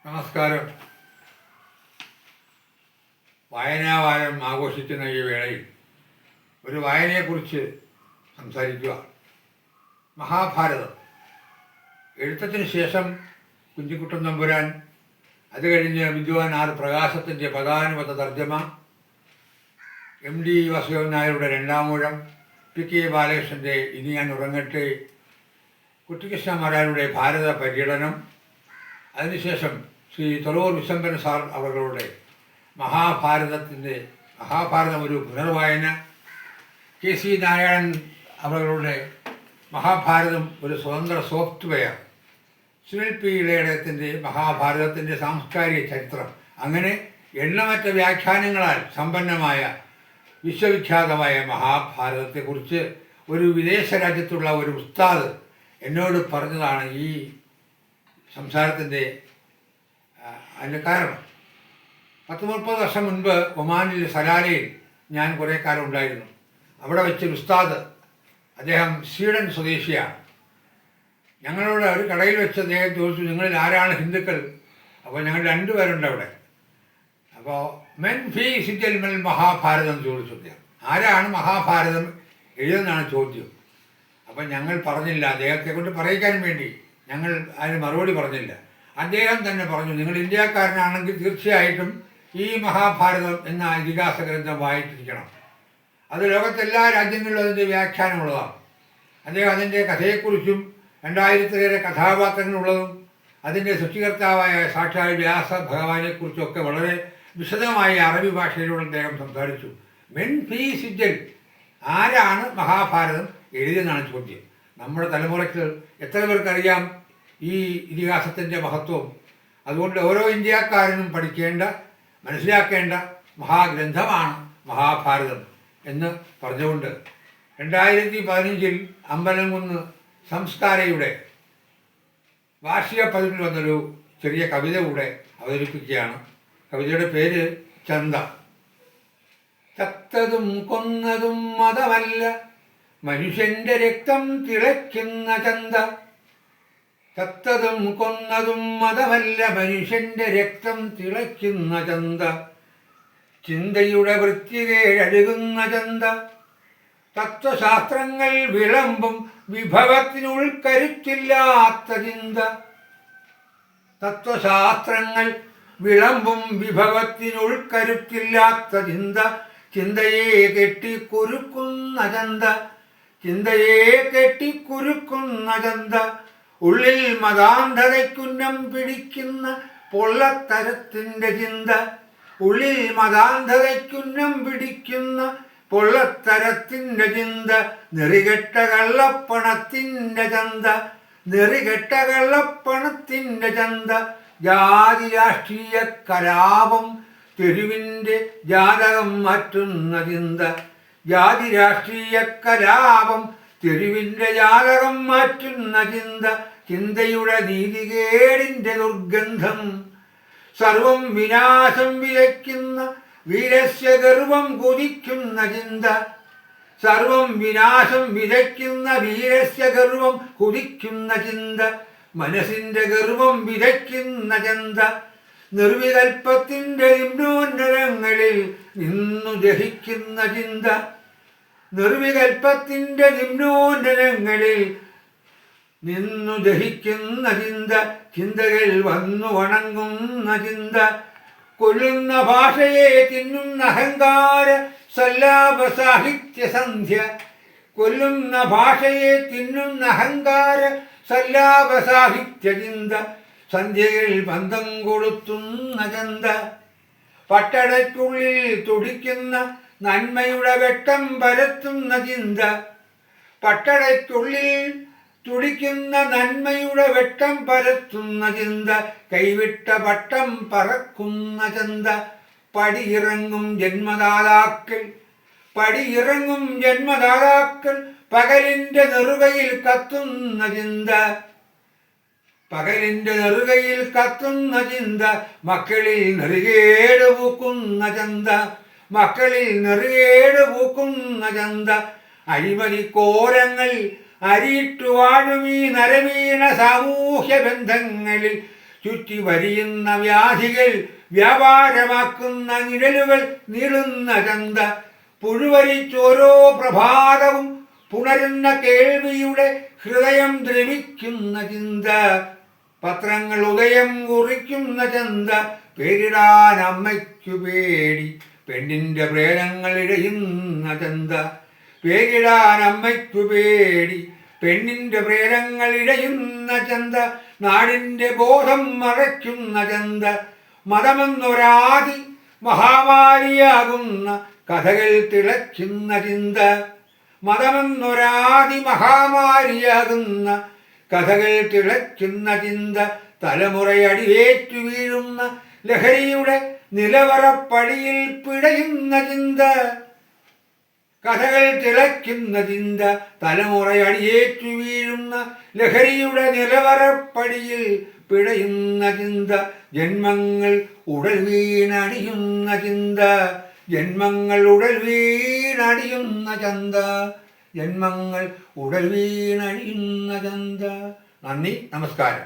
നമസ്കാരം. വായനാവാരം ആഘോഷിക്കുന്ന ഈ വേളയിൽ ഒരു വായനയെക്കുറിച്ച് സംസാരിക്കുക. മഹാഭാരതം എഴുത്തത്തിന് ശേഷം കുഞ്ചിക്കുട്ടൻ തമ്പുരാൻ, അത് കഴിഞ്ഞ് വിദ്വാൻ ആർ പ്രകാശത്തിൻ്റെ പദാനുപത തർജ്ജമ, MD വാസുദേവൻ നായരുടെ രണ്ടാമൂഴം, PK ബാലകൃഷ്ണൻ്റെ ഇനി ഞാൻ ഉറങ്ങട്ടെ, കുട്ടിക്കൃഷ്ണമാരാരുടെ ഭാരത പര്യടനം, അതിനുശേഷം ശ്രീ തൊറവൂർ വിശംബരൻ സാർ അവരുടെ മഹാഭാരതം ഒരു പുനർവായന, KC നാരായണൻ അവരുടെ മഹാഭാരതം ഒരു സ്വതന്ത്ര സോഫ്റ്റ്വെയർ, സുനിൽ P ഇളയടത്തിൻ്റെ മഹാഭാരതത്തിൻ്റെ സാംസ്കാരിക ചരിത്രം, അങ്ങനെ എണ്ണമറ്റ വ്യാഖ്യാനങ്ങളാൽ സമ്പന്നമായ വിശ്വവിഖ്യാതമായ മഹാഭാരതത്തെക്കുറിച്ച് ഒരു വിദേശ രാജ്യത്തുള്ള ഒരു ഉസ്താദ് എന്നോട് പറഞ്ഞതാണ് ഈ സംസാരത്തിൻ്റെ അതിൻ്റെ കാരണം. 30 വർഷം മുൻപ് ഒമാനിൽ സലാലയിൽ ഞാൻ കുറേ കാലം ഉണ്ടായിരുന്നു. അവിടെ വെച്ചൊരു ഉസ്താദ്, അദ്ദേഹം സ്വീഡൻ സ്വദേശിയാണ്. ഞങ്ങളോട് ഒരു കടയിൽ വെച്ച് അദ്ദേഹം ചോദിച്ചു, നിങ്ങളിൽ ആരാണ് ഹിന്ദുക്കൾ? അപ്പോൾ ഞങ്ങൾ 2 പേരുണ്ട് അവിടെ. അപ്പോൾ മെൻ ഫീ സിജൽമൽ മഹാഭാരതം ചോദിച്ചു. അദ്ദേഹം ആരാണ് മഹാഭാരതം എഴുതുന്നതാണ് ചോദ്യം. അപ്പം ഞങ്ങൾ പറഞ്ഞില്ല, അദ്ദേഹത്തെ കൊണ്ട് പറയിക്കാൻ വേണ്ടി ഞങ്ങൾ അതിന് മറുപടി പറഞ്ഞില്ല. അദ്ദേഹം തന്നെ പറഞ്ഞു, നിങ്ങൾ ഇന്ത്യക്കാരനാണെങ്കിൽ തീർച്ചയായിട്ടും ഈ മഹാഭാരതം എന്ന ഇതിഹാസ ഗ്രന്ഥം വായിച്ചിരിക്കണം. അത് ലോകത്തെല്ലാ രാജ്യങ്ങളിലും അതിൻ്റെ വ്യാഖ്യാനമുള്ളതാണ്. അദ്ദേഹം അതിൻ്റെ കഥയെക്കുറിച്ചും 2000-ലേറെ കഥാപാത്രങ്ങളുള്ളതും അതിൻ്റെ സൃഷ്ടികർത്താവായ സാക്ഷാൽ വ്യാസ ഭഗവാനെക്കുറിച്ചൊക്കെ വളരെ വിശദമായ അറബി ഭാഷയിലൂടെ അദ്ദേഹം സംസാരിച്ചു. മെൻ ഫീ സിജൽ, ആരാണ് മഹാഭാരതം എഴുതിയെന്നാണ് ചോദ്യം. നമ്മുടെ തലമുറയ്ക്ക് എത്ര പേർക്കറിയാം ഈ ഇതിഹാസത്തിൻ്റെ മഹത്വം? അതുകൊണ്ട് ഓരോ ഇന്ത്യക്കാരനും പഠിക്കേണ്ട, മനസ്സിലാക്കേണ്ട മഹാഗ്രന്ഥമാണ് മഹാഭാരതം എന്ന് പറഞ്ഞുകൊണ്ട് 2015 അമ്പലംകുന്ന് സംസ്കാരയുടെ വാർഷിക പതിപ്പിൽ വന്നൊരു ചെറിയ കവിത കൂടെ അവതരിപ്പിക്കുകയാണ്. കവിതയുടെ പേര് ചന്ത. ചത്തതും കൊന്നതും മതമല്ല, മനുഷ്യൻ്റെ രക്തം തിളയ്ക്കുന്ന ചന്ത. ചത്തതും കൊന്നതും മതമല്ല, മനുഷ്യൻ്റെ രക്തം തിളയ്ക്കുന്ന ചന്ത. ചിന്തയുടെ വൃത്തികേഴഴുകുന്ന ചന്ത. തത്വശാസ്ത്രങ്ങൾ വിളമ്പും വിഭവത്തിനുൾക്കരുത്തില്ലാത്ത ചിന്ത. തത്വശാസ്ത്രങ്ങൾ വിളമ്പും വിഭവത്തിനുൾക്കരുത്തില്ലാത്ത ചിന്ത. ചിന്തയെ കെട്ടിക്കുരുക്കുന്ന ചന്ത. ചിന്തയെ കെട്ടിക്കുരുക്കുന്ന ചന്ത. ഉള്ളിൽ മതാന്ധതയ്ക്കുന്നം പിടിക്കുന്ന പൊള്ളത്തരത്തിൻ്റെ ചിന്ത. ഉള്ളിൽ മതാന്ധതയ്ക്കുന്നം പിടിക്കുന്ന പൊള്ളത്തരത്തിൻ്റെ ചിന്ത. നെറികെട്ട കള്ളപ്പണത്തിൻ്റെ ചന്ത. നെറികെട്ട കള്ളപ്പണത്തിൻ്റെ ചന്ത. ജാതി രാഷ്ട്രീയ കലാപം തെരുവിൻ്റെ ജാതകം മാറ്റുന്ന ചിന്ത. ജാതി രാഷ്ട്രീയ കലാപം തെരുവിൻ്റെ ജാതകം മാറ്റുന്ന ചിന്ത. ചിന്തയുടെ നീതികേടിൻ്റെ ദുർഗന്ധം. സർവം വിനാശം വിതയ്ക്കുന്ന വീരസ്യ ഗർവം കുതിക്കുന്ന ചിന്ത. സർവം വിനാശം വിതയ്ക്കുന്ന വീരസ്യ ഗർവം കുതിക്കുന്ന ചിന്ത. മനസ്സിൻ്റെ ഗർവം വിതയ്ക്കുന്ന ചിന്ത. നിർവികൽപ്പത്തിൻ്റെ നിമ്നോന്നതങ്ങളിൽ നിന്നു ദഹിക്കുന്ന ചിന്ത. നിർവികൽപ്പത്തിൻ്റെ നിമ്നോന്നതങ്ങളിൽ നിന്നു ദഹിക്കുന്ന ചിന്ത. ചിന്തകൾ വന്നു വണങ്ങുന്ന ചിന്ത. കൊല്ലുന്ന ഭാഷയെ തിന്നുന്ന അഹങ്കാര സല്ലാപ സാഹിത്യ സന്ധ്യ. കൊല്ലുന്ന ഭാഷയെ തിന്നുന്ന അഹങ്കാര സല്ലാപ സാഹിത്യ ചിന്ത. സന്ധ്യകൾ ബന്ധം കൊളുത്തുന്ന ചന്ത. പട്ടടയ്ക്കുള്ളിൽ തുടിക്കുന്ന നന്മയുടെ വെട്ടം പരത്തുന്ന ചിന്ത. പട്ടടയ്ക്കുള്ളിൽ തുടിക്കുന്ന നന്മയുടെ വെട്ടം പരത്തുന്ന ചിന്ത. കൈവിട്ട പട്ടം പറക്കുന്ന ചന്ത. പടിയിറങ്ങും ജന്മദാതാക്കൾ. പടിയിറങ്ങും ജന്മദാതാക്കൾ. പകലിൻ്റെ നെറുകയിൽ കത്തുന്ന ചിന്ത. പകലിൻ്റെ നെറുകയിൽ കത്തുന്ന ചിന്ത. മക്കളിൽ നെറുകേട് പൂക്കുന്ന ചന്ത. മക്കളിൽ നെറുകേട് പൂക്കുന്ന ചന്ത. അഴിമതിക്കോരങ്ങൾ അരിയിട്ടു വാഴും ഈ നരവീണ സാമൂഹ്യ ബന്ധങ്ങളിൽ ചുറ്റി വരിയുന്ന വ്യാധികൾ വ്യാപാരമാക്കുന്ന നിഴലുകൾ നീളുന്ന ചന്ത പുഴുവരിച്ചോരോ പ്രഭാതവും പുണരുന്ന കേൾവിയുടെ ഹൃദയം ദ്രവിക്കുന്ന ചിന്ത പത്രങ്ങൾ ഉദയം കുറിക്കുന്ന ചന്ത പേരിടാൻ അമ്മയ്ക്കു പേടി പെണ്ണിൻ്റെ പ്രേരങ്ങൾ ഇഴയുന്ന ചന്ത പേരിടാൻ അമ്മയ്ക്കു പേടി പെണ്ണിൻ്റെ പ്രേരങ്ങൾ ഇഴയുന്ന ചന്ത നാടിൻ്റെ ബോധം മറയ്ക്കുന്ന ചന്ത മതമെന്നൊരാദി മഹാമാരിയാകുന്ന കഥകൾ തിളയ്ക്കുന്ന ചിന്ത മതമെന്നൊരാദി മഹാമാരിയാകുന്ന കഥകൾ തിളയ്ക്കുന്ന ചിന്ത തലമുറയടിയേറ്റു വീഴുന്ന ലഹരിയുടെ നിലവറപ്പടിയിൽ പിടയുന്ന ചിന്ത കഥകൾ തിളയ്ക്കുന്ന ചിന്ത തലമുറയടിയേറ്റു വീഴുന്ന ലഹരിയുടെ നിലവറപ്പടിയിൽ പിടയുന്ന ചിന്ത ജന്മങ്ങൾ ഉടൽ വീണടിയുന്ന ചിന്ത ജന്മങ്ങൾ ഉടൽ വീണടിയുന്ന ചന്ത ജന്മങ്ങൾ ഉടൽ വീണടിയുന്ന ചന്ത. നന്ദി, നമസ്കാരം.